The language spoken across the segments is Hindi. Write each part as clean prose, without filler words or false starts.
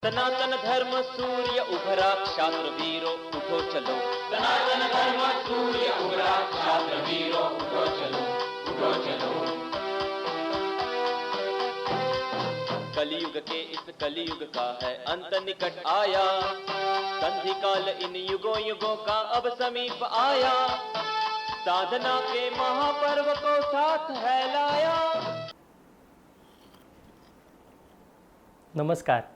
सनातन धर्म सूर्य उभरा क्षात्र वीरो उठो चलो। सनातन धर्म सूर्य उभरा क्षात्र वीरो उठो चलो, उठो चलो। कलयुग के इस कलयुग का है अंत निकट आया, संधि काल इन युगों युगों का अब समीप आया, साधना के महापर्व को साथ है लाया। नमस्कार।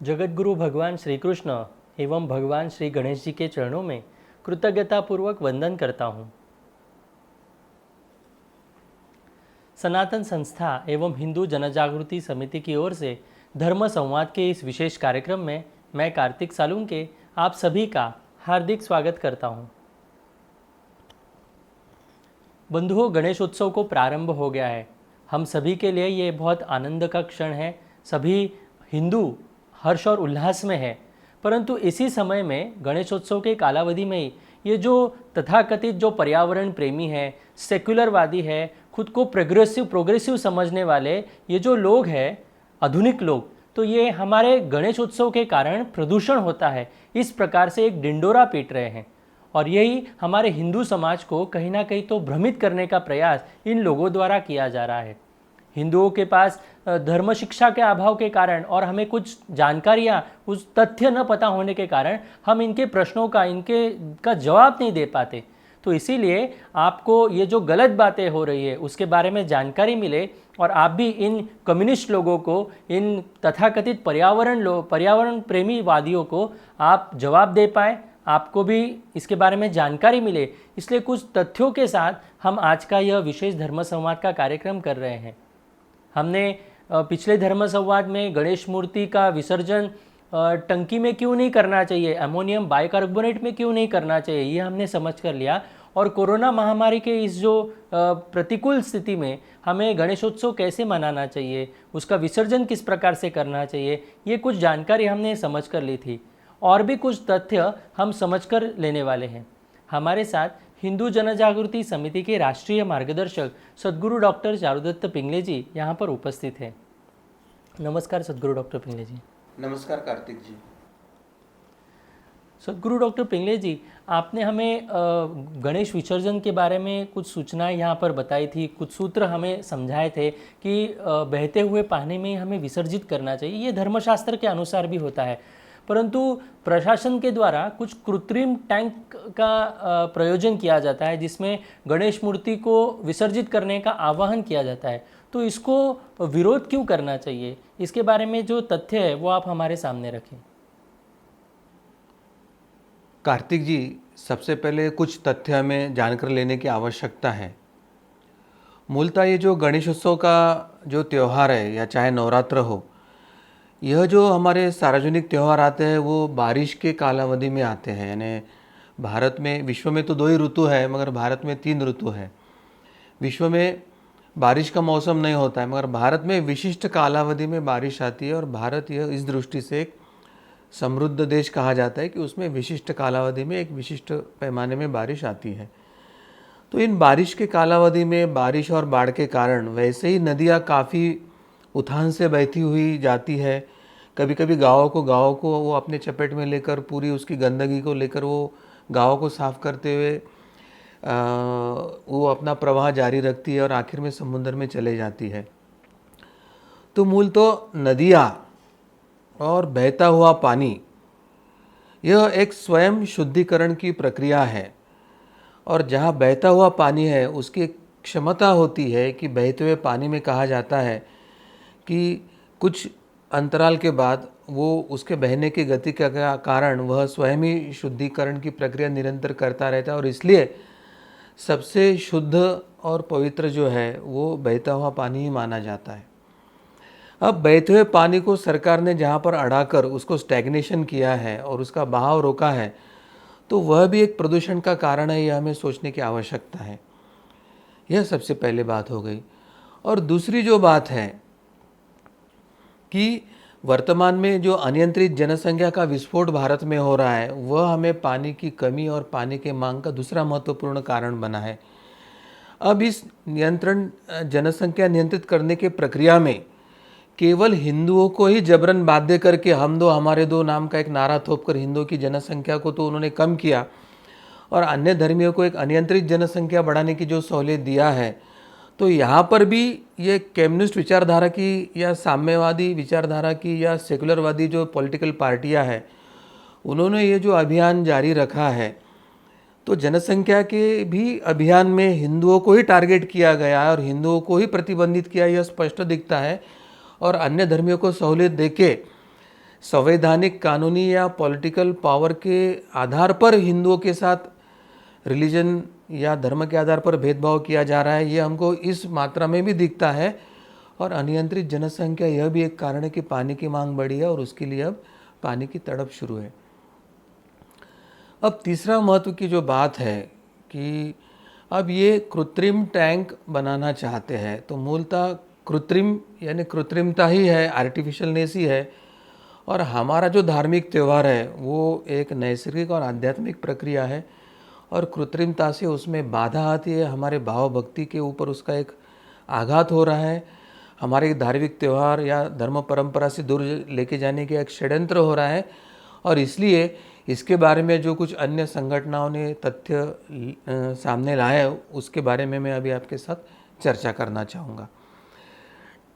जगतगुरु भगवान श्री कृष्ण एवं भगवान श्री गणेश जी के चरणों में कृतज्ञतापूर्वक वंदन करता हूँ। सनातन संस्था एवं हिंदू जनजागृति समिति की ओर से धर्म संवाद के इस विशेष कार्यक्रम में मैं कार्तिक सालुंके आप सभी का हार्दिक स्वागत करता हूँ। बंधुओं, गणेशोत्सव को प्रारंभ हो गया है। हम सभी के लिए ये बहुत आनंद का क्षण है। सभी हिंदू हर्ष और उल्लास में है, परंतु इसी समय में गणेशोत्सव के कालावधि में ही ये जो तथाकथित जो पर्यावरण प्रेमी है, सेक्युलरवादी है, खुद को प्रोग्रेसिव समझने वाले ये जो लोग हैं, आधुनिक लोग, तो ये हमारे गणेशोत्सव के कारण प्रदूषण होता है इस प्रकार से एक डिंडोरा पीट रहे हैं। और यही हमारे हिंदू समाज को कहीं ना कहीं तो भ्रमित करने का प्रयास इन लोगों द्वारा किया जा रहा है। हिंदुओं के पास धर्म शिक्षा के अभाव के कारण और हमें कुछ जानकारियाँ, उस तथ्य न पता होने के कारण हम इनके प्रश्नों का जवाब नहीं दे पाते। तो इसीलिए आपको ये जो गलत बातें हो रही है उसके बारे में जानकारी मिले और आप भी इन कम्युनिस्ट लोगों को, इन तथाकथित पर्यावरण प्रेमी वादियों को आप जवाब दे पाए, आपको भी इसके बारे में जानकारी मिले, इसलिए कुछ तथ्यों के साथ हम आज का यह विशेष धर्म संवाद का कार्यक्रम कर रहे हैं। हमने पिछले धर्म संवाद में गणेश मूर्ति का विसर्जन टंकी में क्यों नहीं करना चाहिए, अमोनियम बाइकार्बोनेट में क्यों नहीं करना चाहिए, ये हमने समझ कर लिया। और कोरोना महामारी के इस जो प्रतिकूल स्थिति में हमें गणेशोत्सव कैसे मनाना चाहिए, उसका विसर्जन किस प्रकार से करना चाहिए, ये कुछ जानकारी हमने समझ कर ली थी। और भी कुछ तथ्य हम समझ कर लेने वाले हैं। हमारे साथ हिंदू जनजागृति समिति के राष्ट्रीय मार्गदर्शक सद्गुरु डॉक्टर चारुदत्त पिंगले जी यहाँ पर उपस्थित हैं। नमस्कार सद्गुरु डॉक्टर पिंगले जी। नमस्कार कार्तिक जी। सद्गुरु डॉक्टर पिंगले जी, आपने हमें गणेश विसर्जन के बारे में कुछ सूचनाएं यहाँ पर बताई थी, कुछ सूत्र हमें समझाए थे कि बहते हुए पानी में हमें विसर्जित करना चाहिए। ये धर्मशास्त्र के अनुसार भी होता है, परंतु प्रशासन के द्वारा कुछ कृत्रिम टैंक का प्रयोजन किया जाता है जिसमें गणेश मूर्ति को विसर्जित करने का आह्वान किया जाता है। तो इसको विरोध क्यों करना चाहिए, इसके बारे में जो तथ्य है वो आप हमारे सामने रखें। कार्तिक जी, सबसे पहले कुछ तथ्य हमें जानकर लेने की आवश्यकता है। मूलतः ये जो गणेशोत्सव का जो त्यौहार है या चाहे नवरात्र हो, यह जो हमारे सार्वजनिक त्यौहार आते हैं वो बारिश के कालावधि में आते हैं। यानी भारत में, विश्व में तो 2 ही ऋतु है, मगर भारत में 3 ऋतु है। विश्व में बारिश का मौसम नहीं होता है, मगर भारत में विशिष्ट कालावधि में बारिश आती है। और भारत यह इस दृष्टि से एक समृद्ध देश कहा जाता है कि उसमें विशिष्ट कालावधि में एक विशिष्ट पैमाने में बारिश आती है। तो इन बारिश के कालावधि में बारिश और बाढ़ के कारण वैसे ही नदियाँ काफ़ी उथान से बहती हुई जाती है। कभी कभी गाँव को वो अपने चपेट में लेकर, पूरी उसकी गंदगी को लेकर वो गाँव को साफ करते हुए वो अपना प्रवाह जारी रखती है और आखिर में समुद्र में चले जाती है। तो मूल तो नदियाँ और बहता हुआ पानी, यह एक स्वयं शुद्धिकरण की प्रक्रिया है। और जहाँ बहता हुआ पानी है उसकी एक क्षमता होती है कि बहते हुए पानी में कहा जाता है कि कुछ अंतराल के बाद वो उसके बहने की गति के कारण वह स्वयं ही शुद्धिकरण की प्रक्रिया निरंतर करता रहता है। और इसलिए सबसे शुद्ध और पवित्र जो है वो बहता हुआ पानी ही माना जाता है। अब बहते हुए पानी को सरकार ने जहाँ पर अड़ाकर उसको स्टैग्नेशन किया है और उसका बहाव रोका है, तो वह भी एक प्रदूषण का कारण है। यह हमें सोचने की आवश्यकता है। यह सबसे पहले बात हो गई। और दूसरी जो बात है कि वर्तमान में जो अनियंत्रित जनसंख्या का विस्फोट भारत में हो रहा है, वह हमें पानी की कमी और पानी के मांग का दूसरा महत्वपूर्ण कारण बना है। अब इस जनसंख्या नियंत्रित करने के प्रक्रिया में केवल हिंदुओं को ही जबरन बाध्य करके हम दो हमारे दो नाम का एक नारा थोपकर हिंदुओं की जनसंख्या को तो उन्होंने कम किया और अन्य धर्मियों को एक अनियंत्रित जनसंख्या बढ़ाने की जो सहूलियत दिया है, तो यहाँ पर भी ये कम्युनिस्ट विचारधारा की या साम्यवादी विचारधारा की या सेकुलरवादी जो पॉलिटिकल पार्टियाँ हैं, उन्होंने ये जो अभियान जारी रखा है, तो जनसंख्या के भी अभियान में हिंदुओं को ही टारगेट किया गया है और हिंदुओं को ही प्रतिबंधित किया, यह स्पष्ट दिखता है। और अन्य धर्मियों को सहूलियत देके संवैधानिक, कानूनी या पॉलिटिकल पावर के आधार पर हिंदुओं के साथ रिलीजन या धर्म के आधार पर भेदभाव किया जा रहा है, ये हमको इस मात्रा में भी दिखता है। और अनियंत्रित जनसंख्या यह भी एक कारण है कि पानी की मांग बढ़ी है और उसके लिए अब पानी की तड़प शुरू है। अब तीसरा महत्व की जो बात है कि अब ये कृत्रिम टैंक बनाना चाहते हैं, तो मूलतः कृत्रिम यानी कृत्रिमता ही है, आर्टिफिशियलनेस ही है। और हमारा जो धार्मिक त्यौहार है वो एक नैसर्गिक और आध्यात्मिक प्रक्रिया है और कृत्रिमता से उसमें बाधा आती है, हमारे भाव भक्ति के ऊपर उसका एक आघात हो रहा है, हमारे धार्मिक त्यौहार या धर्म परंपरा से दूर लेके जाने का एक षड्यंत्र हो रहा है। और इसलिए इसके बारे में जो कुछ अन्य संगठनों ने तथ्य सामने लाए उसके बारे में मैं अभी आपके साथ चर्चा करना चाहूँगा।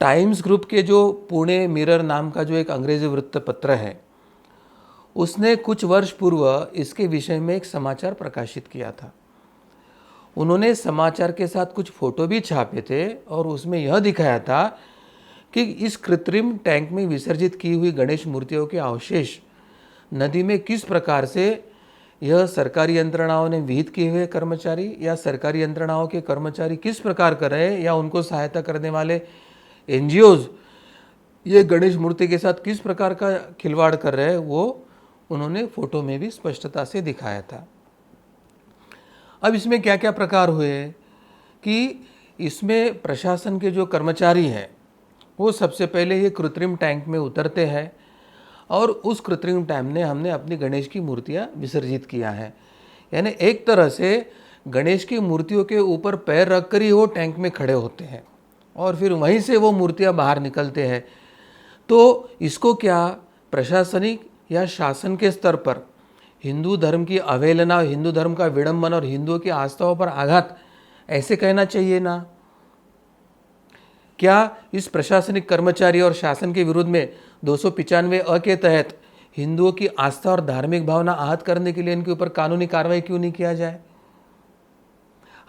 टाइम्स ग्रुप के जो पुणे मिरर नाम का जो एक अंग्रेजी वृत्तपत्र है, उसने कुछ वर्ष पूर्व इसके विषय में एक समाचार प्रकाशित किया था। उन्होंने समाचार के साथ कुछ फोटो भी छापे थे और उसमें यह दिखाया था कि इस कृत्रिम टैंक में विसर्जित की हुई गणेश मूर्तियों के अवशेष नदी में किस प्रकार से यह सरकारी यंत्रणाओं ने विहित किए हुए कर्मचारी या सरकारी यंत्रणाओं के कर्मचारी किस प्रकार कर रहे हैं या उनको सहायता करने वाले एनजीओज ये गणेश मूर्ति के साथ किस प्रकार का खिलवाड़ कर रहे हैं, वो उन्होंने फोटो में भी स्पष्टता से दिखाया था। अब इसमें क्या क्या प्रकार हुए कि इसमें प्रशासन के जो कर्मचारी हैं वो सबसे पहले ये कृत्रिम टैंक में उतरते हैं और उस कृत्रिम टैंक में हमने अपनी गणेश की मूर्तियाँ विसर्जित किया है, यानी एक तरह से गणेश की मूर्तियों के ऊपर पैर रखकर ही वो टैंक में खड़े होते हैं और फिर वहीं से वो मूर्तियाँ बाहर निकलते हैं। तो इसको क्या प्रशासनिक या शासन के स्तर पर हिंदू धर्म की अवहेलना, हिंदू धर्म का विडंबन और हिंदुओं की आस्थाओं पर आघात ऐसे कहना चाहिए ना? क्या इस प्रशासनिक कर्मचारी और शासन के विरुद्ध में 295 अ के तहत हिंदुओं की आस्था और धार्मिक भावना आहत करने के लिए इनके ऊपर कानूनी कार्रवाई क्यों नहीं किया जाए?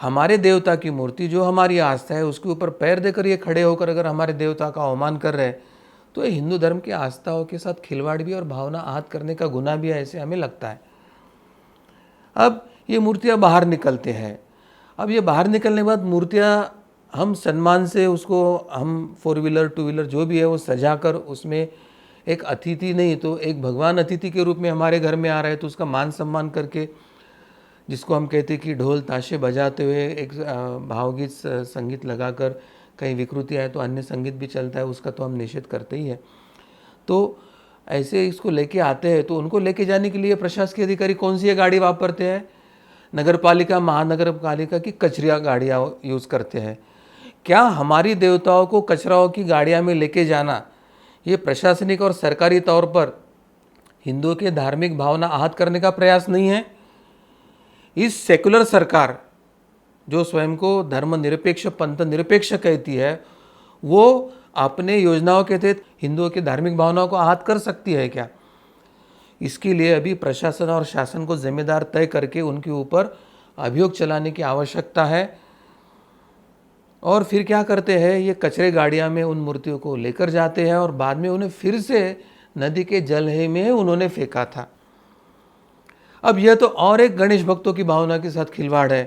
हमारे देवता की मूर्ति जो हमारी आस्था है उसके ऊपर पैर देकर ये खड़े होकर अगर हमारे देवता का अवमान कर रहे हैं तो ये हिंदू धर्म की आस्थाओं के साथ खिलवाड़ भी और भावना आहत करने का गुनाह भी है, ऐसे हमें लगता है। अब ये मूर्तियाँ बाहर निकलते हैं। अब ये बाहर निकलने के बाद मूर्तियाँ हम सम्मान से उसको हम 4 व्हीलर 2 व्हीलर जो भी है वो सजा कर उसमें एक अतिथि नहीं तो एक भगवान अतिथि के रूप में हमारे घर में आ रहा है तो उसका मान सम्मान करके, जिसको हम कहते हैं कि ढोल ताशे बजाते हुए एक भावगीत संगीत लगाकर, कहीं विकृति आए तो अन्य संगीत भी चलता है, उसका तो हम निषेध करते ही है। तो ऐसे इसको लेके आते हैं तो उनको लेके जाने के लिए प्रशासकीय अधिकारी कौन सी गाड़ी वापरते हैं? नगर पालिका, महानगर पालिका की कचरा गाड़ियाँ यूज़ करते हैं। क्या हमारी देवताओं को कचराओं की गाड़ियाँ में लेके जाना ये प्रशासनिक और सरकारी तौर पर हिंदुओं के धार्मिक भावना आहत करने का प्रयास नहीं है? इस सेकुलर सरकार जो स्वयं को धर्म निरपेक्ष, पंथ निरपेक्ष कहती है, वो अपने योजनाओं के तहत हिंदुओं की धार्मिक भावनाओं को आहत कर सकती है क्या? इसके लिए अभी प्रशासन और शासन को जिम्मेदार तय करके उनके ऊपर अभियोग चलाने की आवश्यकता है। और फिर क्या करते हैं, ये कचरे गाड़ियाँ में उन मूर्तियों को लेकर जाते हैं और बाद में उन्हें फिर से नदी के जल में उन्होंने फेंका था। अब यह तो और एक गणेश भक्तों की भावना के साथ खिलवाड़ है।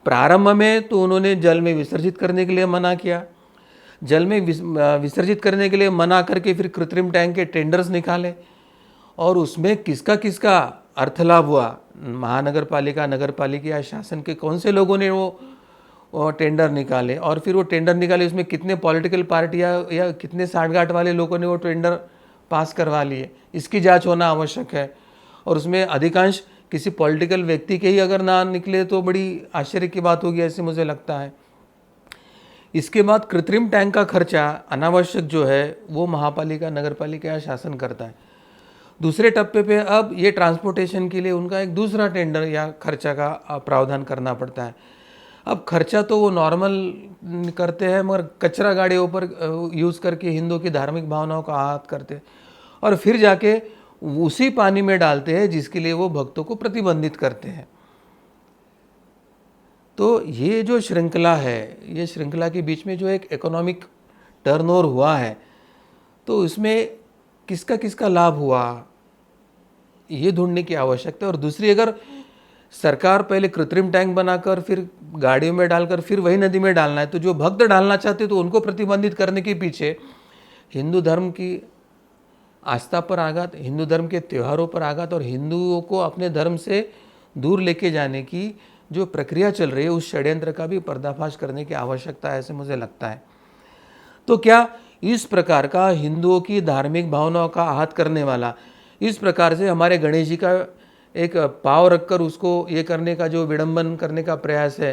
प्रारंभ में तो उन्होंने जल में विसर्जित करने के लिए मना किया, जल में विसर्जित करने के लिए मना करके फिर कृत्रिम टैंक के टेंडर्स निकाले और उसमें किसका किसका अर्थ लाभ हुआ? महानगर पालिका, नगर पालिका या शासन के कौन से लोगों ने वो टेंडर निकाले और फिर वो टेंडर निकाले, उसमें कितने पॉलिटिकल पार्टियाँ या कितने साठगांठ वाले लोगों ने वो टेंडर पास करवा लिए, इसकी जांच होना आवश्यक है। और उसमें अधिकांश किसी पॉलिटिकल व्यक्ति के ही अगर ना निकले तो बड़ी आश्चर्य की बात होगी, ऐसे मुझे लगता है। इसके बाद कृत्रिम टैंक का खर्चा अनावश्यक जो है वो महापालिका, नगरपालिका या शासन करता है। दूसरे टप्पे पे अब ये ट्रांसपोर्टेशन के लिए उनका एक दूसरा टेंडर या खर्चा का प्रावधान करना पड़ता है। अब खर्चा तो वो नॉर्मल करते हैं, मगर कचरा गाड़ियों पर यूज़ करके हिंदुओं की धार्मिक भावनाओं का आहत करते हैं और फिर जाके उसी पानी में डालते हैं जिसके लिए वो भक्तों को प्रतिबंधित करते हैं। तो ये जो श्रृंखला है, ये श्रृंखला के बीच में जो एक इकोनॉमिक टर्नओवर हुआ है, तो इसमें किसका किसका लाभ हुआ ये ढूंढने की आवश्यकता है। और दूसरी, अगर सरकार पहले कृत्रिम टैंक बनाकर फिर गाड़ियों में डालकर फिर वही नदी में डालना है, तो जो भक्त डालना चाहते तो उनको प्रतिबंधित करने के पीछे हिंदू धर्म की आस्था पर आघात, हिंदू धर्म के त्योहारों पर आघात और हिंदुओं को अपने धर्म से दूर लेके जाने की जो प्रक्रिया चल रही है, उस षड्यंत्र का भी पर्दाफाश करने की आवश्यकता है, ऐसे मुझे लगता है। तो क्या इस प्रकार का हिंदुओं की धार्मिक भावनाओं का आहत करने वाला, इस प्रकार से हमारे गणेश जी का एक पाव रखकर उसको ये करने का जो विडंबन करने का प्रयास है,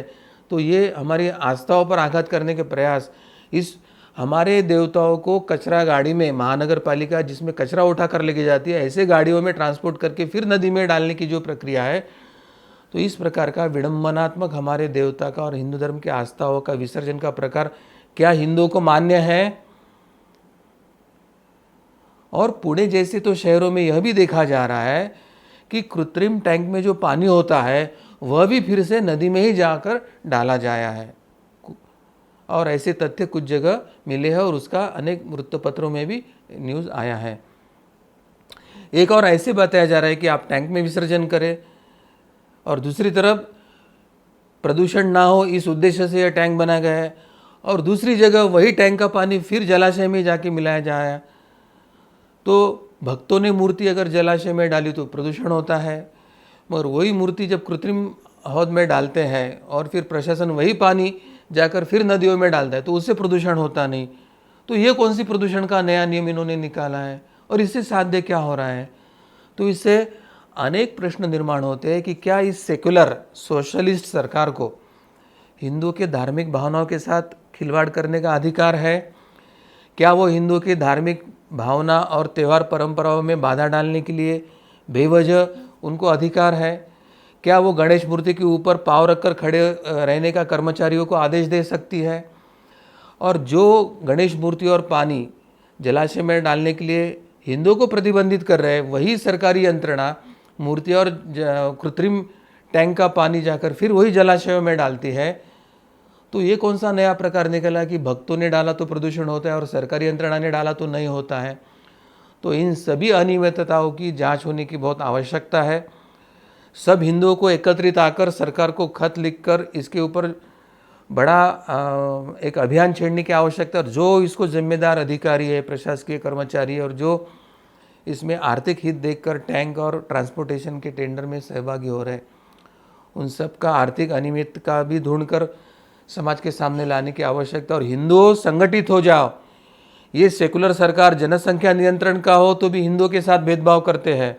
तो ये हमारी आस्थाओं पर आघात करने के प्रयास, इस हमारे देवताओं को कचरा गाड़ी में, महानगर पालिका जिसमें कचरा उठा कर लेके जाती है, ऐसे गाड़ियों में ट्रांसपोर्ट करके फिर नदी में डालने की जो प्रक्रिया है, तो इस प्रकार का विडंबनात्मक हमारे देवता का और हिंदू धर्म के आस्थाओं का विसर्जन का प्रकार क्या हिंदुओं को मान्य है? और पुणे जैसे तो शहरों में यह भी देखा जा रहा है कि कृत्रिम टैंक में जो पानी होता है वह भी फिर से नदी में ही जाकर डाला जाया है, और ऐसे तथ्य कुछ जगह मिले हैं और उसका अनेक वृत्तपत्रों में भी न्यूज़ आया है। एक और ऐसे बताया जा रहा है कि आप टैंक में विसर्जन करें, और दूसरी तरफ प्रदूषण ना हो इस उद्देश्य से यह टैंक बनाया गया है, और दूसरी जगह वही टैंक का पानी फिर जलाशय में जाके मिलाया जाए। तो भक्तों ने मूर्ति अगर जलाशय में डाली तो प्रदूषण होता है, मगर वही मूर्ति जब कृत्रिम हौद में डालते हैं और फिर प्रशासन वही पानी जाकर फिर नदियों में डालता है तो उससे प्रदूषण होता नहीं। तो ये कौन सी प्रदूषण का नया नियम इन्होंने निकाला है और इससे साध्य क्या हो रहा है? तो इससे अनेक प्रश्न निर्माण होते हैं कि क्या इस सेक्युलर सोशलिस्ट सरकार को हिंदुओं के धार्मिक भावनाओं के साथ खिलवाड़ करने का अधिकार है? क्या वो हिंदुओं की धार्मिक भावना और त्यौहार परंपराओं में बाधा डालने के लिए बेवजह उनको अधिकार है? क्या वो गणेश मूर्ति के ऊपर पाँव रखकर खड़े रहने का कर्मचारियों को आदेश दे सकती है? और जो गणेश मूर्ति और पानी जलाशय में डालने के लिए हिंदुओं को प्रतिबंधित कर रहे हैं, वही सरकारी यंत्रणा मूर्ति और कृत्रिम टैंक का पानी जाकर फिर वही जलाशयों में डालती है। तो ये कौन सा नया प्रकार निकला कि भक्तों ने डाला तो प्रदूषण होता है और सरकारी यंत्रणा ने डाला तो नहीं होता है? तो इन सभी अनियमितताओं की जांच होने की बहुत आवश्यकता है। सब हिंदुओं को एकत्रित आकर सरकार को खत लिखकर इसके ऊपर बड़ा एक अभियान छेड़ने की आवश्यकता है। और जो इसको जिम्मेदार अधिकारी है, प्रशासकीय कर्मचारी, और जो इसमें आर्थिक हित देखकर टैंक और ट्रांसपोर्टेशन के टेंडर में सहभागी हो रहे, उन सब का आर्थिक अनियमित का भी ढूंढकर समाज के सामने लाने की आवश्यकता। और हिंदुओं संगठित हो जाओ। ये सेकुलर सरकार जनसंख्या नियंत्रण का हो तो भी हिंदुओं के साथ भेदभाव करते हैं।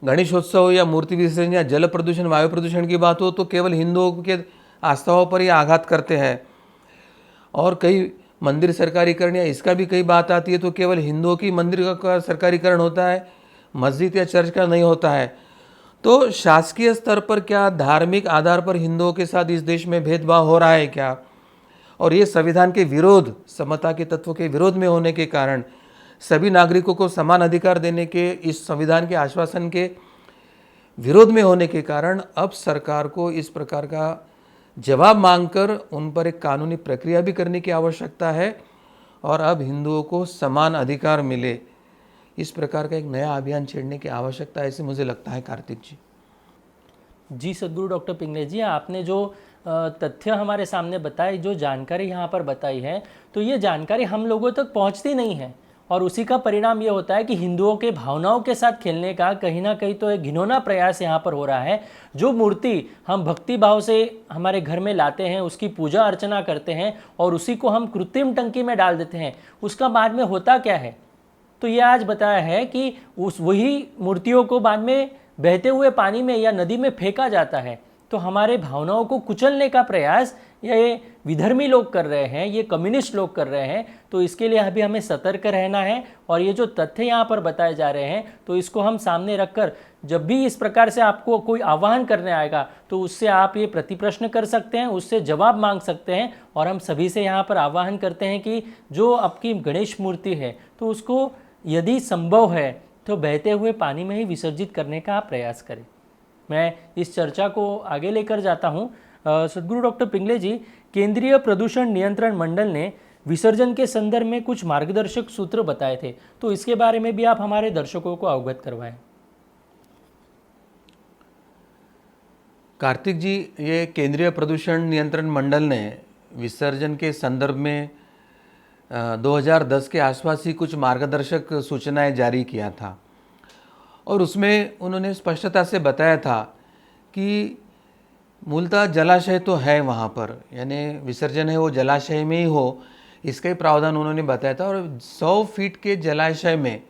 गणेशोत्सव या मूर्ति विसर्जन या जल प्रदूषण, वायु प्रदूषण की बात हो तो केवल हिंदुओं के आस्थाओं पर ही आघात करते हैं। और कई मंदिर सरकारीकरण या इसका भी कई बात आती है तो केवल हिंदुओं की मंदिर का सरकारीकरण होता है, मस्जिद या चर्च का नहीं होता है। तो शासकीय स्तर पर क्या धार्मिक आधार पर हिंदुओं के साथ इस देश में भेदभाव हो रहा है क्या? और ये संविधान के विरोध, समता के तत्वों के विरोध में होने के कारण, सभी नागरिकों को समान अधिकार देने के इस संविधान के आश्वासन के विरोध में होने के कारण अब सरकार को इस प्रकार का जवाब मांगकर उन पर एक कानूनी प्रक्रिया भी करने की आवश्यकता है और अब हिंदुओं को समान अधिकार मिले, इस प्रकार का एक नया अभियान छेड़ने की आवश्यकता है, ऐसे मुझे लगता है। कार्तिक जी। जी सद्गुरु डॉक्टर पिंगलेश जी, आपने जो तथ्य हमारे सामने बताए, जो जानकारी यहाँ पर बताई है, तो ये जानकारी हम लोगों तक पहुँचती नहीं है और उसी का परिणाम ये होता है कि हिंदुओं के भावनाओं के साथ खेलने का कहीं ना कहीं तो एक घिनौना प्रयास यहाँ पर हो रहा है। जो मूर्ति हम भक्ति भाव से हमारे घर में लाते हैं, उसकी पूजा अर्चना करते हैं और उसी को हम कृत्रिम टंकी में डाल देते हैं, उसका बाद में होता क्या है? तो ये आज बताया है कि वही मूर्तियों को बाद में बहते हुए पानी में या नदी में फेंका जाता है। तो हमारे भावनाओं को कुचलने का प्रयास ये विधर्मी लोग कर रहे हैं, ये कम्युनिस्ट लोग कर रहे हैं। तो इसके लिए अभी हमें सतर्क रहना है और ये जो तथ्य यहाँ पर बताए जा रहे हैं तो इसको हम सामने रखकर जब भी इस प्रकार से आपको कोई आह्वान करने आएगा तो उससे आप ये प्रतिप्रश्न कर सकते हैं, उससे जवाब मांग सकते हैं। और हम सभी से यहाँ पर आह्वान करते हैं कि जो आपकी गणेश मूर्ति है तो उसको यदि संभव है तो बहते हुए पानी में ही विसर्जित करने का आप प्रयास करें। मैं इस चर्चा को आगे लेकर जाता हूँ। सदगुरु डॉक्टर पिंगले जी, केंद्रीय प्रदूषण नियंत्रण मंडल ने विसर्जन के संदर्भ में कुछ मार्गदर्शक सूत्र बताए थे, तो इसके बारे में भी आप हमारे दर्शकों को अवगत करवाएं। कार्तिक जी, ये केंद्रीय प्रदूषण नियंत्रण मंडल ने विसर्जन के संदर्भ में 2010 के आसपास ही कुछ मार्गदर्शक सूचनाएं जारी किया था और उसमें उन्होंने स्पष्टता से बताया था कि मूलतः जलाशय तो है वहाँ पर, यानी विसर्जन है वो जलाशय में ही हो, इसका ही प्रावधान उन्होंने बताया था। और 100 फीट के जलाशय में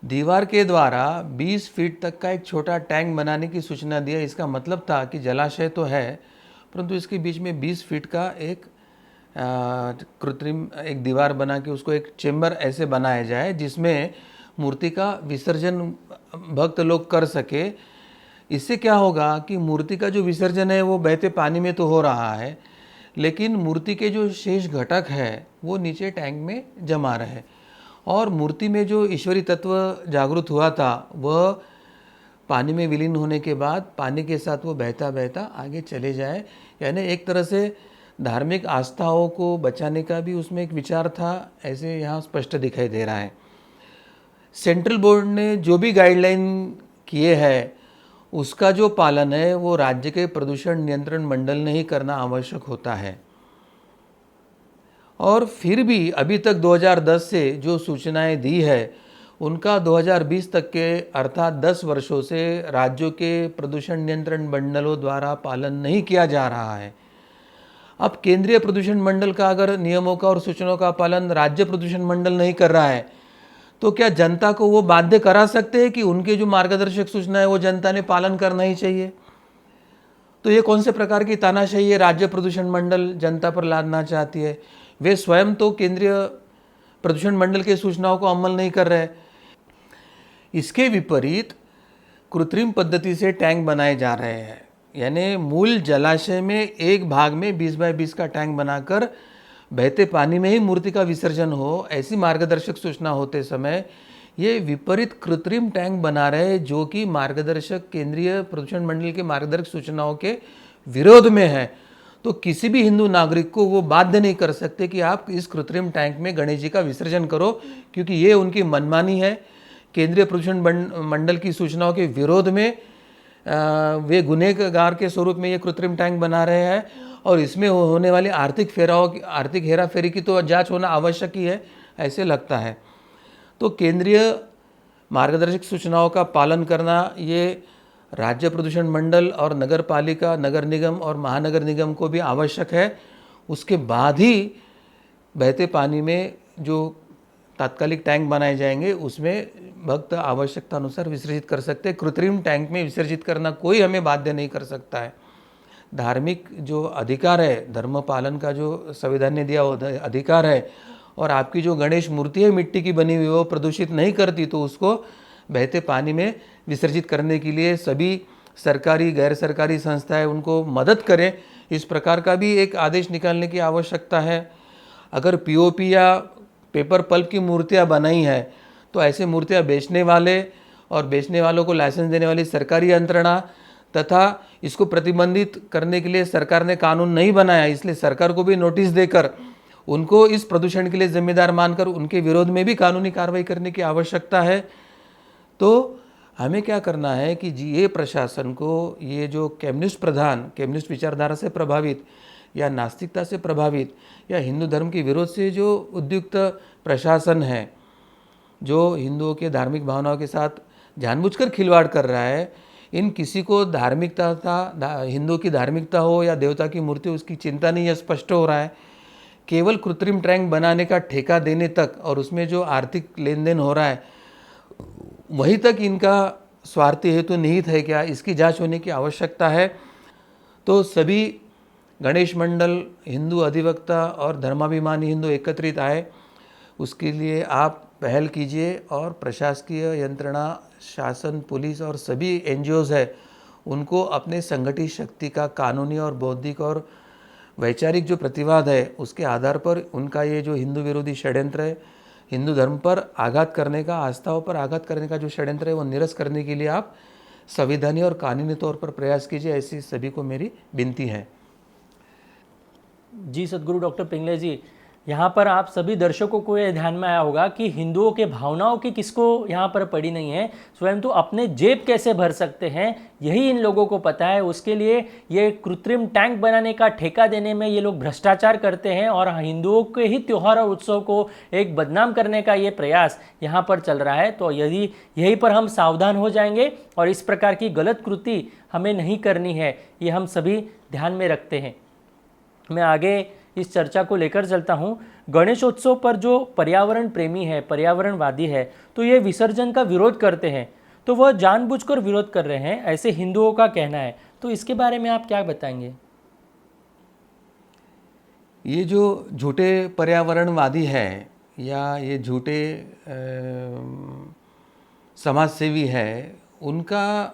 दीवार के द्वारा 20 फीट तक का एक छोटा टैंक बनाने की सूचना दिया। इसका मतलब था कि जलाशय तो है परंतु इसके बीच में 20 फीट का एक कृत्रिम एक दीवार बना के उसको एक चेम्बर ऐसे बनाया जाए जिसमें मूर्ति का विसर्जन भक्त लोग कर सके। इससे क्या होगा कि मूर्ति का जो विसर्जन है वो बहते पानी में तो हो रहा है, लेकिन मूर्ति के जो शेष घटक है वो नीचे टैंक में जमा रहे और मूर्ति में जो ईश्वरी तत्व जागृत हुआ था वह पानी में विलीन होने के बाद पानी के साथ वो बहता बहता आगे चले जाए। यानी एक तरह से धार्मिक आस्थाओं को बचाने का भी उसमें एक विचार था, ऐसे यहाँ स्पष्ट दिखाई दे रहा है। सेंट्रल बोर्ड ने जो भी गाइडलाइन किए हैं उसका जो पालन है वो राज्य के प्रदूषण नियंत्रण मंडल ने ही करना आवश्यक होता है। और फिर भी अभी तक 2010 से जो सूचनाएं दी है उनका 2020 तक के अर्थात 10 वर्षों से राज्यों के प्रदूषण नियंत्रण मंडलों द्वारा पालन नहीं किया जा रहा है। अब केंद्रीय प्रदूषण मंडल का अगर नियमों का और सूचनाओं का पालन राज्य प्रदूषण मंडल नहीं कर रहा है तो क्या जनता को वो बाध्य करा सकते हैं कि उनके जो मार्गदर्शक सूचना है वो जनता ने पालन करना ही चाहिए? तो ये कौन से प्रकार की तानाशाही है राज्य प्रदूषण मंडल जनता पर लादना चाहती है? वे स्वयं तो केंद्रीय प्रदूषण मंडल के सूचनाओं को अमल नहीं कर रहे। इसके विपरीत कृत्रिम पद्धति से टैंक बनाए जा रहे हैं, यानी मूल जलाशय में एक भाग में 20 बाय 20 का टैंक बनाकर बहते पानी में ही मूर्ति का विसर्जन हो, ऐसी मार्गदर्शक सूचना होते समय ये विपरीत कृत्रिम टैंक बना रहे हैं जो कि मार्गदर्शक केंद्रीय प्रदूषण मंडल के मार्गदर्शक सूचनाओं के विरोध में है। तो किसी भी हिंदू नागरिक को वो बाध्य नहीं कर सकते कि आप इस कृत्रिम टैंक में गणेश जी का विसर्जन करो, क्योंकि ये उनकी मनमानी है। केंद्रीय प्रदूषण मंडल की सूचनाओं के विरोध में वे गुनहगार के स्वरूप में ये कृत्रिम टैंक बना रहे हैं और इसमें होने वाली आर्थिक हेराफेरी की तो जांच होना आवश्यक ही है, ऐसे लगता है। तो केंद्रीय मार्गदर्शक सूचनाओं का पालन करना ये राज्य प्रदूषण मंडल और नगर पालिका, नगर निगम और महानगर निगम को भी आवश्यक है। उसके बाद ही बहते पानी में जो तात्कालिक टैंक बनाए जाएंगे उसमें भक्त आवश्यकता अनुसार विसर्जित कर सकते हैं। कृत्रिम टैंक में विसर्जित करना कोई हमें बाध्य नहीं कर सकता है। धार्मिक जो अधिकार है, धर्म पालन का जो संविधान ने दिया वो अधिकार है, और आपकी जो गणेश मूर्ति है मिट्टी की बनी हुई वो प्रदूषित नहीं करती, तो उसको बहते पानी में विसर्जित करने के लिए सभी सरकारी गैर सरकारी संस्थाएं उनको मदद करें, इस प्रकार का भी एक आदेश निकालने की आवश्यकता है। अगर पीओपी या पेपर पल्प की मूर्तियां बनाई हैं तो ऐसे मूर्तियां बेचने वाले और बेचने वालों को लाइसेंस देने वाली सरकारी यंत्रणा तथा इसको प्रतिबंधित करने के लिए सरकार ने कानून नहीं बनाया, इसलिए सरकार को भी नोटिस देकर उनको इस प्रदूषण के लिए जिम्मेदार मानकर उनके विरोध में भी कानूनी कार्रवाई करने की आवश्यकता है। तो हमें क्या करना है कि ये प्रशासन को ये जो कम्युनिस्ट विचारधारा से प्रभावित या नास्तिकता से प्रभावित या हिंदू धर्म के विरोध से जो उद्युक्त प्रशासन है, जो हिंदुओं के धार्मिक भावनाओं के साथ जानबूझकर खिलवाड़ कर रहा है, इन किसी को धार्मिकता था हिंदू की धार्मिकता हो या देवता की मूर्ति उसकी चिंता नहीं है, स्पष्ट हो रहा है। केवल कृत्रिम टैंक बनाने का ठेका देने तक और उसमें जो आर्थिक लेन देन हो रहा है वहीं तक इनका स्वार्थी हेतु निहित है क्या, इसकी जांच होने की आवश्यकता है। तो सभी गणेश मंडल, हिंदू अधिवक्ता और धर्माभिमानी हिंदू एकत्रित आए, उसके लिए आप पहल कीजिए और प्रशासकीय यंत्रणा, शासन, पुलिस और सभी एनजीओज़ है उनको अपने संगठित शक्ति का कानूनी और बौद्धिक और वैचारिक जो प्रतिवाद है उसके आधार पर उनका ये जो हिंदू विरोधी षड्यंत्र है, हिंदू धर्म पर आघात करने का, आस्थाओं पर आघात करने का जो षड्यंत्र है वो निरस्त करने के लिए आप संविधानीय और कानूनी तौर पर प्रयास कीजिए, ऐसी सभी को मेरी विनती है। जी सद्गुरु डॉक्टर पिंगले जी, यहाँ पर आप सभी दर्शकों को ये ध्यान में आया होगा कि हिंदुओं के भावनाओं की किसको यहाँ पर पड़ी नहीं है, स्वयं तो अपने जेब कैसे भर सकते हैं यही इन लोगों को पता है। उसके लिए ये कृत्रिम टैंक बनाने का ठेका देने में ये लोग भ्रष्टाचार करते हैं और हिंदुओं के ही त्यौहार और उत्सव को एक बदनाम करने का ये प्रयास यहाँ पर चल रहा है। तो यदि यहीं पर हम सावधान हो जाएंगे और इस प्रकार की गलत कृति हमें नहीं करनी है, ये हम सभी ध्यान में रखते हैं। मैं आगे इस चर्चा को लेकर चलता हूँ। गणेशोत्सव पर जो पर्यावरण प्रेमी है, पर्यावरणवादी है, तो ये विसर्जन का विरोध करते हैं, तो वह जानबूझकर विरोध कर रहे हैं, ऐसे हिंदुओं का कहना है। तो इसके बारे में आप क्या बताएंगे? ये जो झूठे पर्यावरणवादी है या ये झूठे समाजसेवी है, उनका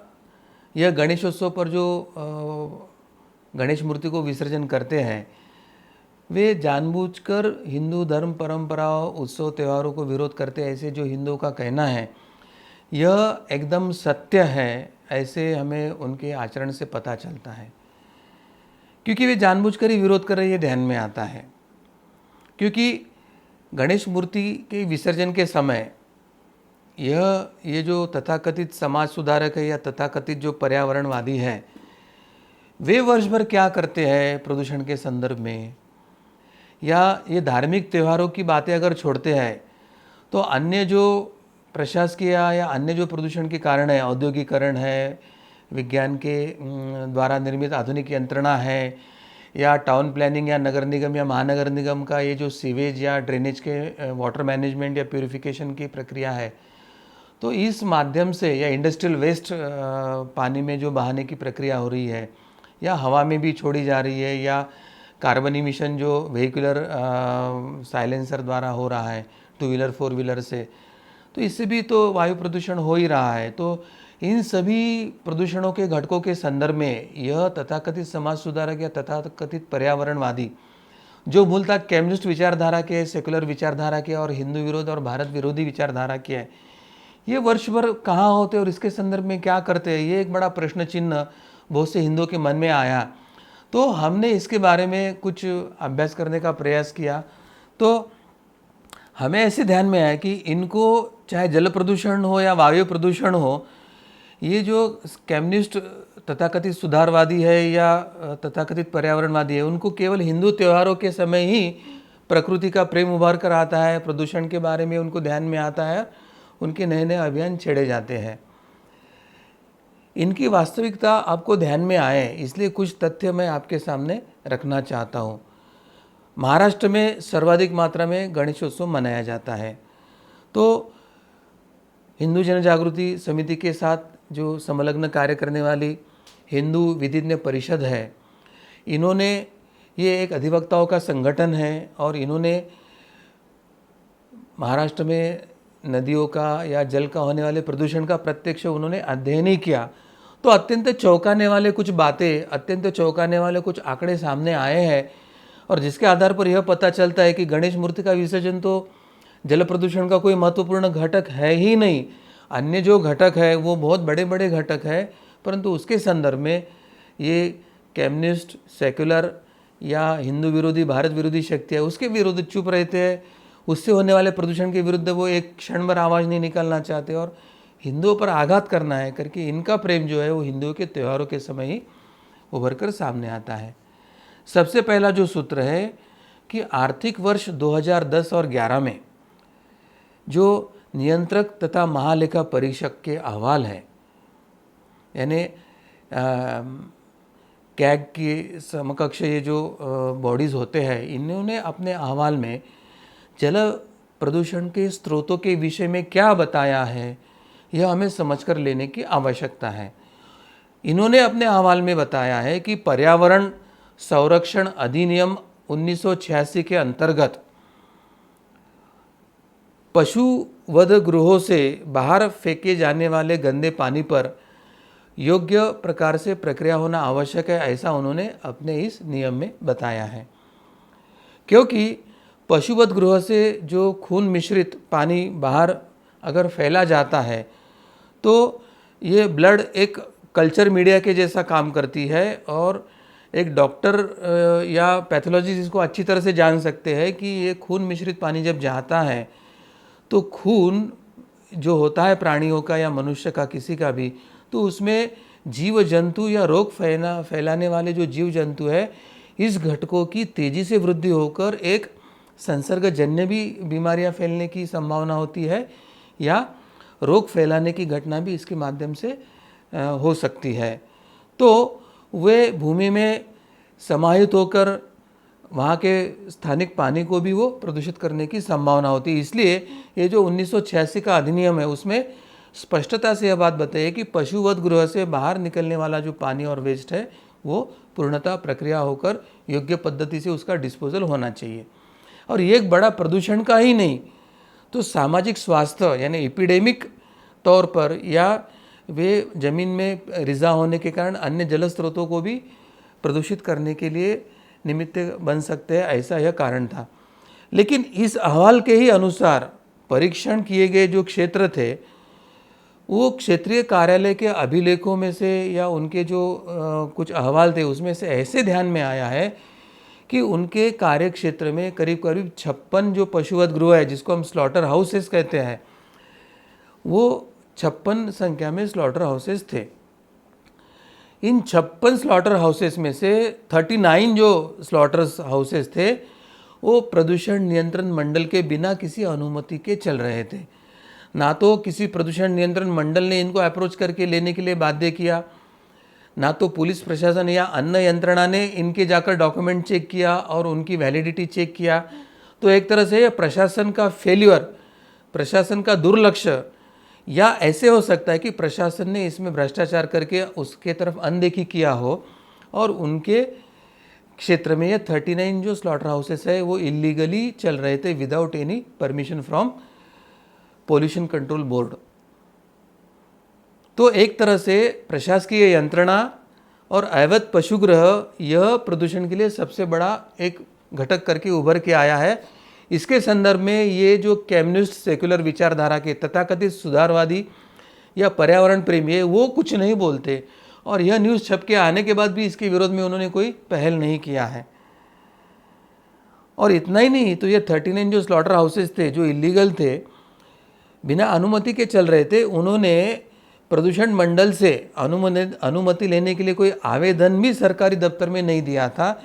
यह गणेशोत्सव पर जो गणेश मूर्ति को विसर्जन करते हैं, वे जानबूझकर हिंदू धर्म परंपराओं, उत्सव त्योहारों को विरोध करते हैं, ऐसे जो हिंदुओं का कहना है यह एकदम सत्य है, ऐसे हमें उनके आचरण से पता चलता है। क्योंकि वे जानबूझकर ही विरोध कर रहे हैं, ये ध्यान में आता है। क्योंकि गणेश मूर्ति के विसर्जन के समय ये जो तथाकथित समाज सुधारक है या तथाकथित जो पर्यावरणवादी है, वे वर्ष भर क्या करते हैं प्रदूषण के संदर्भ में, या ये धार्मिक त्योहारों की बातें अगर छोड़ते हैं तो अन्य जो प्रशासकीय या अन्य जो प्रदूषण के कारण है, औद्योगिकरण है, विज्ञान के द्वारा निर्मित आधुनिक यंत्रणा है, या टाउन प्लानिंग या नगर निगम या महानगर निगम का ये जो सीवेज या ड्रेनेज के वाटर मैनेजमेंट या प्यूरिफिकेशन की प्रक्रिया है, तो इस माध्यम से या इंडस्ट्रियल वेस्ट पानी में जो बहाने की प्रक्रिया हो रही है या हवा में भी छोड़ी जा रही है, या कार्बन इमिशन जो व्हीकुलर साइलेंसर द्वारा हो रहा है 2 व्हीलर 4 व्हीलर से, तो इससे भी तो वायु प्रदूषण हो ही रहा है। तो इन सभी प्रदूषणों के घटकों के संदर्भ में यह तथाकथित समाज सुधारक या तथाकथित पर्यावरणवादी जो मूलतः कम्युनिस्ट विचारधारा के, सेकुलर विचारधारा के और हिंदू विरोध और भारत विरोधी विचारधारा के है, ये वर्ष भर कहाँ होते और इसके संदर्भ में क्या करते हैं, ये एक बड़ा प्रश्न चिन्ह बहुत से हिंदुओं के मन में आया। तो हमने इसके बारे में कुछ अभ्यास करने का प्रयास किया, तो हमें ऐसे ध्यान में आया कि इनको चाहे जल प्रदूषण हो या वायु प्रदूषण हो, ये जो कम्युनिस्ट तथाकथित सुधारवादी है या तथाकथित पर्यावरणवादी है, उनको केवल हिंदू त्योहारों के समय ही प्रकृति का प्रेम उभर कर आता है, प्रदूषण के बारे में उनको ध्यान में आता है, उनके नए नए अभियान छेड़े जाते हैं। इनकी वास्तविकता आपको ध्यान में आए इसलिए कुछ तथ्य मैं आपके सामने रखना चाहता हूँ। महाराष्ट्र में सर्वाधिक मात्रा में गणेशोत्सव मनाया जाता है। तो हिंदू जन जागृति समिति के साथ जो संलग्न कार्य करने वाली हिंदू विधिज्ञ परिषद है, इन्होंने ये एक अधिवक्ताओं का संगठन है और इन्होंने महाराष्ट्र में नदियों का या जल का होने वाले प्रदूषण का प्रत्यक्ष उन्होंने अध्ययन ही किया। तो अत्यंत चौंकाने वाले कुछ बातें, अत्यंत चौंकाने वाले कुछ आंकड़े सामने आए हैं और जिसके आधार पर यह पता चलता है कि गणेश मूर्ति का विसर्जन तो जल प्रदूषण का कोई महत्वपूर्ण घटक है ही नहीं। अन्य जो घटक है वो बहुत बड़े बड़े घटक है, परंतु उसके संदर्भ में ये कम्युनिस्ट, सेक्युलर या हिंदू विरोधी, भारत विरोधी शक्ति है, उसके विरुद्ध चुप रहते हैं। उससे होने वाले प्रदूषण के विरुद्ध वो एक क्षण भर आवाज़ नहीं निकालना चाहते और हिंदुओं पर आघात करना है करके इनका प्रेम जो है वो हिंदुओं के त्योहारों के समय ही उभर कर सामने आता है। सबसे पहला जो सूत्र है कि आर्थिक वर्ष 2010 और 11 में जो नियंत्रक तथा महालेखा परीक्षक के अहवाल है, यानी कैग की समकक्ष ये जो बॉडीज़ होते हैं, इन्होंने अपने अहवाल में जल प्रदूषण के स्रोतों के विषय में क्या बताया है, यह हमें समझकर लेने की आवश्यकता है। इन्होंने अपने अहवाल में बताया है कि पर्यावरण संरक्षण अधिनियम 1986 के अंतर्गत पशु वध गृहों से बाहर फेंके जाने वाले गंदे पानी पर योग्य प्रकार से प्रक्रिया होना आवश्यक है, ऐसा उन्होंने अपने इस नियम में बताया है। क्योंकि पशुवध गृह से जो खून मिश्रित पानी बाहर अगर फैला जाता है तो ये ब्लड एक कल्चर मीडिया के जैसा काम करती है और एक डॉक्टर या पैथोलॉजिस्ट इसको अच्छी तरह से जान सकते हैं कि ये खून मिश्रित पानी जब जाता है तो खून जो होता है प्राणियों का या मनुष्य का किसी का भी, तो उसमें जीव जंतु या रोग फैलाने वाले जो जीव जंतु है, इस घटकों की तेज़ी से वृद्धि होकर एक संसर्गजन्य भी बीमारियां फैलने की संभावना होती है या रोग फैलाने की घटना भी इसके माध्यम से हो सकती है। तो वे भूमि में समाहित होकर वहाँ के स्थानिक पानी को भी वो प्रदूषित करने की संभावना होती है। इसलिए ये जो 1986 का अधिनियम है उसमें स्पष्टता से यह बात बताइए कि पशुवध गृह से बाहर निकलने वाला जो पानी और वेस्ट है वो पूर्णतः प्रक्रिया होकर योग्य पद्धति से उसका डिस्पोजल होना चाहिए। और ये एक बड़ा प्रदूषण का ही नहीं तो सामाजिक स्वास्थ्य यानी एपिडेमिक तौर पर या वे ज़मीन में रिजा होने के कारण अन्य जल स्रोतों को भी प्रदूषित करने के लिए निमित्त बन सकते हैं, ऐसा यह कारण था। लेकिन इस अहवाल के ही अनुसार परीक्षण किए गए जो क्षेत्र थे वो क्षेत्रीय कार्यालय के अभिलेखों में से या उनके जो कुछ अहवाल थे उसमें से ऐसे ध्यान में आया है कि उनके कार्य क्षेत्र में करीब करीब 56 जो पशुवध गृह है जिसको हम स्लॉटर हाउसेस कहते हैं, वो 56 संख्या में स्लॉटर हाउसेस थे। इन 56 स्लॉटर हाउसेस में से 39 जो स्लॉटर हाउसेस थे वो प्रदूषण नियंत्रण मंडल के बिना किसी अनुमति के चल रहे थे। ना तो किसी प्रदूषण नियंत्रण मंडल ने इनको अप्रोच करके लेने के लिए बाध्य किया, ना तो पुलिस प्रशासन या अन्य यंत्रणा ने इनके जाकर डॉक्यूमेंट चेक किया और उनकी वैलिडिटी चेक किया। तो एक तरह से प्रशासन का फेल्यूर, प्रशासन का दुर्लक्ष्य, या ऐसे हो सकता है कि प्रशासन ने इसमें भ्रष्टाचार करके उसके तरफ अनदेखी किया हो और उनके क्षेत्र में ये 39 जो स्लॉटर हाउसेस है वो इलीगली चल रहे थे without any permission from pollution control board. तो एक तरह से प्रशासकीय यंत्रणा और अवैध पशुगृह यह प्रदूषण के लिए सबसे बड़ा एक घटक करके उभर के आया है। इसके संदर्भ में ये जो कम्युनिस्ट सेक्युलर विचारधारा के तथाकथित सुधारवादी या पर्यावरण प्रेमी है वो कुछ नहीं बोलते और यह न्यूज़ छप के आने के बाद भी इसके विरोध में उन्होंने कोई पहल नहीं किया है। और इतना ही नहीं, तो ये 39 जो स्लॉटर हाउसेस थे जो इलीगल थे, बिना अनुमति के चल रहे थे, उन्होंने प्रदूषण मंडल से अनुमति लेने के लिए कोई आवेदन भी सरकारी दफ्तर में नहीं दिया था,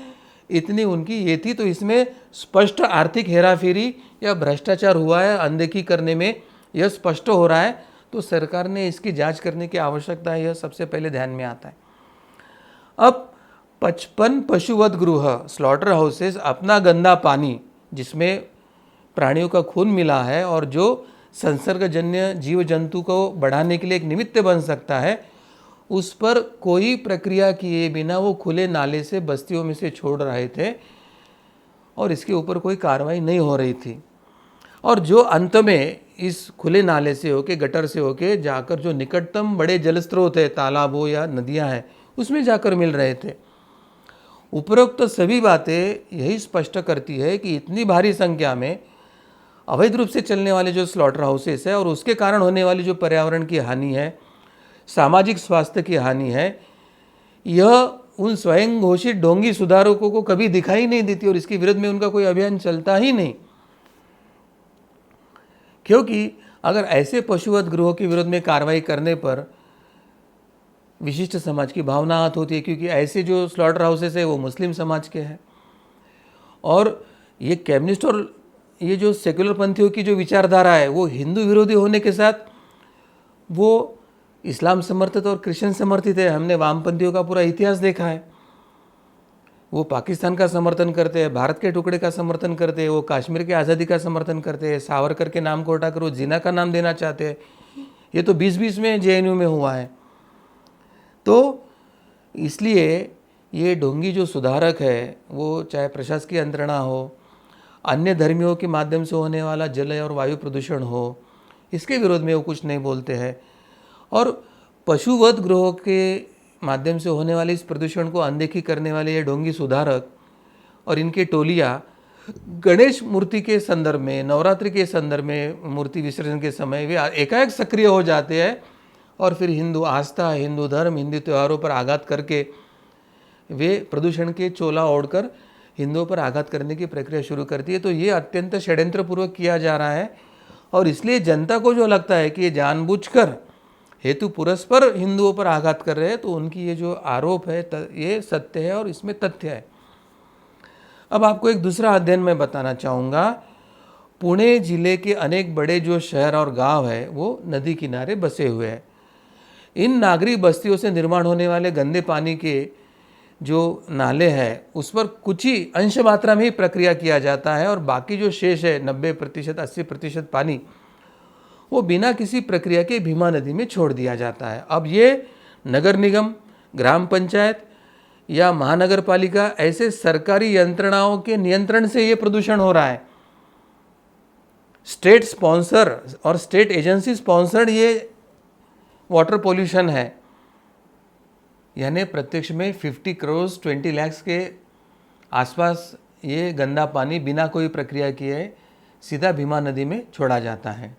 इतनी उनकी ये थी। तो इसमें स्पष्ट आर्थिक हेराफेरी या भ्रष्टाचार हुआ है, अनदेखी करने में यह स्पष्ट हो रहा है। तो सरकार ने इसकी जांच करने की आवश्यकता है, यह सबसे पहले ध्यान में आता है। अब 55 पशुवध गृह स्लॉटर हाउसेस अपना गंदा पानी जिसमें प्राणियों का खून मिला है और जो संसर्गजन्य जीव जंतु को बढ़ाने के लिए एक निमित्त बन सकता है, उस पर कोई प्रक्रिया किए बिना वो खुले नाले से बस्तियों में से छोड़ रहे थे और इसके ऊपर कोई कार्रवाई नहीं हो रही थी। और जो अंत में इस खुले नाले से होके, गटर से होके जाकर जो निकटतम बड़े जल स्रोत है, तालाब हो या नदियां हैं, उसमें जाकर मिल रहे थे। उपरोक्त तो सभी बातें यही स्पष्ट करती है कि इतनी भारी संख्या में अवैध रूप से चलने वाले जो स्लॉटर हाउसेस है और उसके कारण होने वाली जो पर्यावरण की हानि है, सामाजिक स्वास्थ्य की हानि है, यह उन स्वयं घोषित ढोंगी सुधारकों को कभी दिखाई नहीं देती और इसके विरुद्ध में उनका कोई अभियान चलता ही नहीं। क्योंकि अगर ऐसे पशुवध गृहों के विरुद्ध में कार्रवाई करने पर विशिष्ट समाज की भावना आहत होती है, क्योंकि ऐसे जो स्लॉटर हाउसेस है वो मुस्लिम समाज के हैं और ये कम्युनिस्ट और ये जो सेक्युलर पंथियों की जो विचारधारा है वो हिंदू विरोधी होने के साथ वो इस्लाम समर्थित और क्रिश्चियन समर्थित है। हमने वामपंथियों का पूरा इतिहास देखा है। वो पाकिस्तान का समर्थन करते हैं, भारत के टुकड़े का समर्थन करते हैं, वो कश्मीर की आज़ादी का समर्थन करते हैं, सावरकर के नाम को हटाकर वो जिना का नाम देना चाहते हैं। ये तो 2020 में JNU में हुआ है। तो इसलिए ये ढोंगी जो सुधारक है, वो चाहे प्रशासकीय यंत्रणा हो, अन्य धर्मियों के माध्यम से होने वाला जल और वायु प्रदूषण हो, इसके विरोध में वो कुछ नहीं बोलते हैं। और पशुवध गृहों के माध्यम से होने वाले इस प्रदूषण को अनदेखी करने वाले ये ढोंगी सुधारक और इनके टोलियाँ गणेश मूर्ति के संदर्भ में, नवरात्रि के संदर्भ में, मूर्ति विसर्जन के समय वे एकाएक सक्रिय हो जाते हैं और फिर हिंदू आस्था, हिंदू धर्म, हिंदू त्योहारों पर आघात करके वे प्रदूषण के चोला ओढ़कर हिंदुओं पर आघात करने की प्रक्रिया शुरू करती है। तो ये अत्यंत षड्यंत्रपूर्वक किया जा रहा है और इसलिए जनता को जो लगता है कि ये जानबूझकर हेतु पुरस्पर हिंदुओं पर आघात कर रहे हैं, तो उनकी ये जो आरोप है ये सत्य है और इसमें तथ्य है। अब आपको एक दूसरा अध्ययन मैं बताना चाहूँगा। पुणे जिले के अनेक बड़े जो शहर और गांव है वो नदी किनारे बसे हुए हैं। इन नागरिक बस्तियों से निर्माण होने वाले गंदे पानी के जो नाले हैं उस पर कुछ ही अंश मात्रा में ही प्रक्रिया किया जाता है और बाकी जो शेष है 90% 80% पानी वो बिना किसी प्रक्रिया के भीमा नदी में छोड़ दिया जाता है। अब ये नगर निगम, ग्राम पंचायत या महानगर पालिका ऐसे सरकारी यंत्रणाओं के नियंत्रण से ये प्रदूषण हो रहा है। स्टेट स्पॉन्सर और स्टेट एजेंसी स्पॉन्सर्ड ये वाटर पॉल्यूशन है, यानी प्रत्यक्ष में 50 करोड़ 20 लाख के आसपास ये गंदा पानी बिना कोई प्रक्रिया किए सीधा भीमा नदी में छोड़ा जाता है।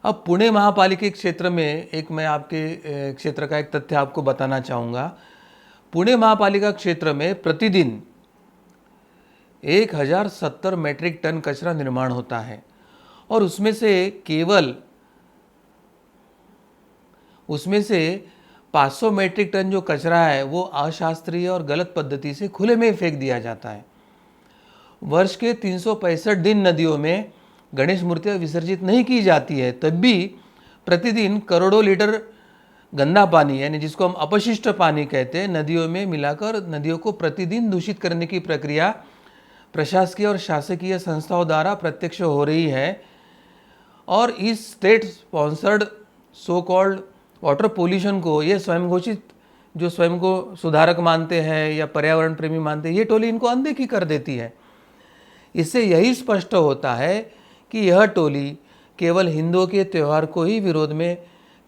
अब पुणे महापालिका क्षेत्र में एक मैं आपके क्षेत्र का एक तथ्य आपको बताना चाहूँगा। पुणे महापालिका क्षेत्र में प्रतिदिन 1070 मीट्रिक टन कचरा निर्माण होता है और उसमें से 500 मीट्रिक टन जो कचरा है वो अशास्त्रीय और गलत पद्धति से खुले में फेंक दिया जाता है। वर्ष के 365 दिन नदियों में गणेश मूर्तियाँ विसर्जित नहीं की जाती है, तब भी प्रतिदिन करोड़ों लीटर गंदा पानी यानी जिसको हम अपशिष्ट पानी कहते हैं नदियों में मिलाकर नदियों को प्रतिदिन दूषित करने की प्रक्रिया प्रशासकीय और शासकीय संस्थाओं द्वारा प्रत्यक्ष हो रही है। और इस state sponsored so called water pollution को ये स्वयं घोषित जो स्वयं को सुधारक मानते हैं या पर्यावरण प्रेमी मानते हैं, ये टोली इनको अनदेखी कर देती है। इससे यही स्पष्ट होता है कि यह टोली केवल हिंदुओं के त्यौहार को ही विरोध में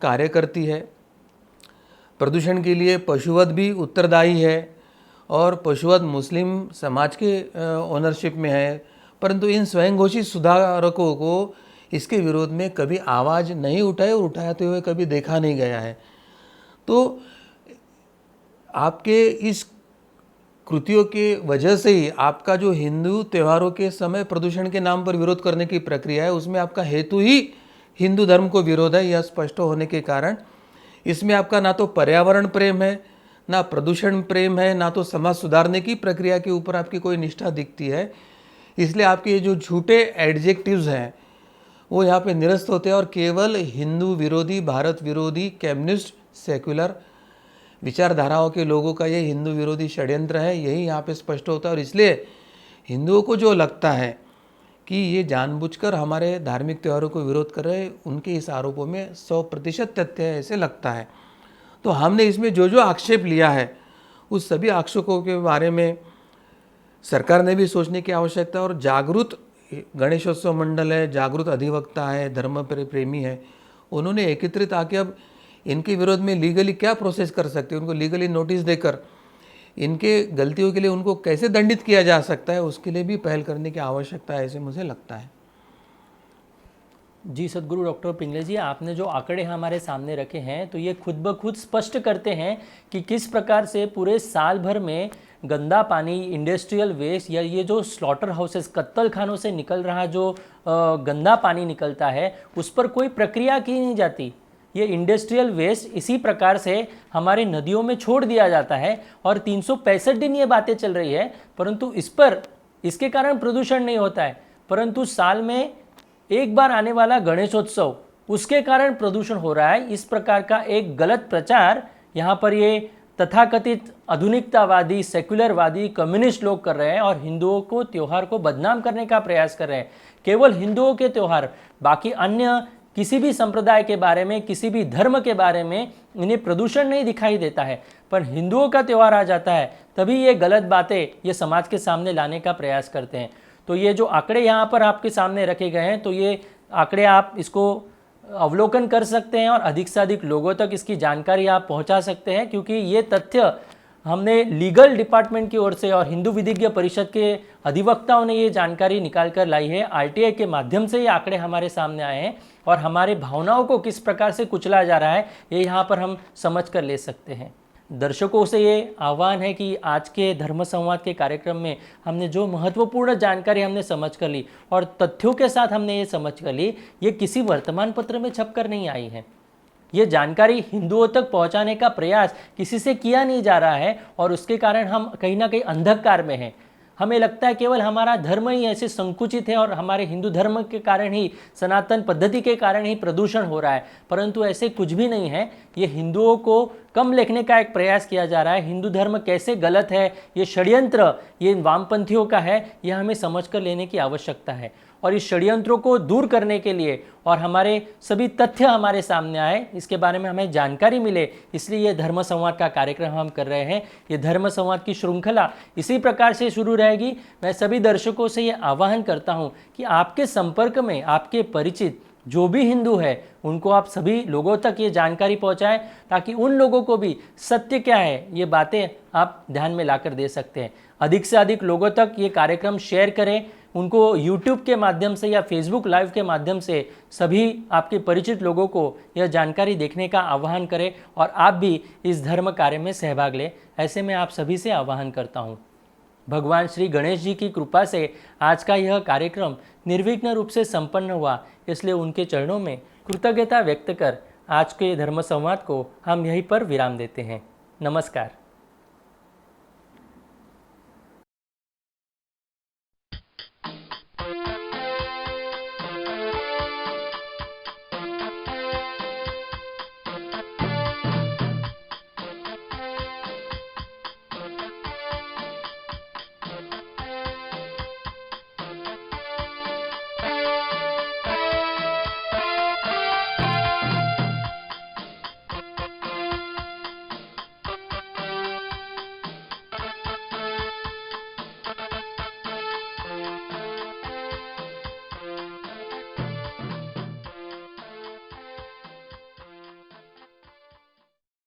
कार्य करती है। प्रदूषण के लिए पशुवध भी उत्तरदायी है और पशुवध मुस्लिम समाज के ओनरशिप में है, परंतु इन स्वयं घोषित सुधारकों को इसके विरोध में कभी आवाज़ नहीं उठाए और उठाते हुए कभी देखा नहीं गया है। तो आपके इस कृतियों के वजह से ही आपका जो हिंदू त्योहारों के समय प्रदूषण के नाम पर विरोध करने की प्रक्रिया है उसमें आपका हेतु ही हिंदू धर्म को विरोध है। यह स्पष्ट होने के कारण इसमें आपका ना तो पर्यावरण प्रेम है, ना प्रदूषण प्रेम है, ना तो समाज सुधारने की प्रक्रिया के ऊपर आपकी कोई निष्ठा दिखती है। इसलिए आपके ये जो झूठे एडजेक्टिव्स हैं वो यहाँ पे निरस्त होते हैं और केवल हिंदू विरोधी, भारत विरोधी, कम्युनिस्ट, सेक्युलर विचारधाराओं के लोगों का ये हिंदू विरोधी षड्यंत्र है, यही यहाँ पे स्पष्ट होता है। और इसलिए हिंदुओं को जो लगता है कि ये जानबूझकर हमारे धार्मिक त्योहारों को विरोध कर रहे हैं, उनके इस आरोपों में 100% तथ्य है ऐसे लगता है। तो हमने इसमें जो जो आक्षेप लिया है उस सभी आक्षेपों के बारे में सरकार ने भी सोचने की आवश्यकता है और जागरूक गणेशोत्सव मंडल है, जागरूक अधिवक्ता है, धर्म प्रेमी है, उन्होंने एकत्रित आके अब इनके विरोध में लीगली क्या प्रोसेस कर सकते हैं, उनको लीगली नोटिस देकर इनके गलतियों के लिए उनको कैसे दंडित किया जा सकता है उसके लिए भी पहल करने की आवश्यकता है ऐसे मुझे लगता है। जी सदगुरु डॉक्टर पिंगले जी, आपने जो आंकड़े हमारे सामने रखे हैं तो ये खुद ब खुद स्पष्ट करते हैं कि किस प्रकार से पूरे साल भर में गंदा पानी, इंडस्ट्रियल वेस्ट या ये जो स्लॉटर हाउसेस, कत्तल खानों से निकल रहा जो गंदा पानी निकलता है उस पर कोई प्रक्रिया की नहीं जाती। ये इंडस्ट्रियल वेस्ट इसी प्रकार से हमारे नदियों में छोड़ दिया जाता है और 365 दिन ये बातें चल रही है, परंतु इसके कारण प्रदूषण नहीं होता है, परंतु साल में एक बार आने वाला गणेशोत्सव उसके कारण प्रदूषण हो रहा है। इस प्रकार का एक गलत प्रचार यहाँ पर ये तथाकथित आधुनिकतावादी, सेक्युलरवादी, कम्युनिस्ट लोग कर रहे हैं और हिंदुओं को त्यौहार को बदनाम करने का प्रयास कर रहे हैं। केवल हिंदुओं के त्यौहार, बाकी अन्य किसी भी संप्रदाय के बारे में, किसी भी धर्म के बारे में इन्हें प्रदूषण नहीं दिखाई देता है, पर हिंदुओं का त्यौहार आ जाता है तभी ये गलत बातें ये समाज के सामने लाने का प्रयास करते हैं। तो ये जो आंकड़े यहाँ पर आपके सामने रखे गए हैं, तो ये आंकड़े आप इसको अवलोकन कर सकते हैं और अधिक से अधिक लोगों तक इसकी जानकारी आप पहुँचा सकते हैं, क्योंकि ये तथ्य हमने लीगल डिपार्टमेंट की ओर से और हिंदू विधिज्ञ परिषद के अधिवक्ताओं ने ये जानकारी निकाल कर लाई है। आरटीआई के माध्यम से ये आंकड़े हमारे सामने आए हैं और हमारे भावनाओं को किस प्रकार से कुचला जा रहा है ये यहाँ पर हम समझ कर ले सकते हैं। दर्शकों से ये आह्वान है कि आज के धर्म संवाद के कार्यक्रम में हमने जो महत्वपूर्ण जानकारी हमने समझ कर ली और तथ्यों के साथ हमने ये समझ कर ली, ये किसी वर्तमान पत्र में छपकर नहीं आई है। ये जानकारी हिंदुओं तक पहुंचाने का प्रयास किसी से किया नहीं जा रहा है और उसके कारण हम कहीं ना कहीं अंधकार में हैं। हमें लगता है केवल हमारा धर्म ही ऐसे संकुचित है और हमारे हिंदू धर्म के कारण ही, सनातन पद्धति के कारण ही प्रदूषण हो रहा है, परंतु ऐसे कुछ भी नहीं है। ये हिंदुओं को कम लिखने का एक प्रयास किया जा रहा है। हिंदू धर्म कैसे गलत है, ये षड्यंत्र ये वामपंथियों का है, यह हमें समझ कर लेने की आवश्यकता है। और इस षड्यंत्रों को दूर करने के लिए और हमारे सभी तथ्य हमारे सामने आए, इसके बारे में हमें जानकारी मिले, इसलिए ये धर्म संवाद का कार्यक्रम हम कर रहे हैं। ये धर्म संवाद की श्रृंखला इसी प्रकार से शुरू रहेगी। मैं सभी दर्शकों से ये आह्वान करता हूँ कि आपके संपर्क में आपके परिचित जो भी हिंदू है उनको आप सभी लोगों तक ये जानकारी पहुंचाएं, ताकि उन लोगों को भी सत्य क्या है ये बातें आप ध्यान में लाकर दे सकते हैं। अधिक से अधिक लोगों तक ये कार्यक्रम शेयर करें, उनको YouTube के माध्यम से या Facebook लाइव के माध्यम से सभी आपके परिचित लोगों को यह जानकारी देखने का आह्वान करें और आप भी इस धर्म कार्य में सहभाग लें, ऐसे मैं आप सभी से आह्वान करता हूँ। भगवान श्री गणेश जी की कृपा से आज का यह कार्यक्रम निर्विघ्न रूप से संपन्न हुआ, इसलिए उनके चरणों में कृतज्ञता व्यक्त कर आज के धर्म संवाद को हम यहीं पर विराम देते हैं। नमस्कार।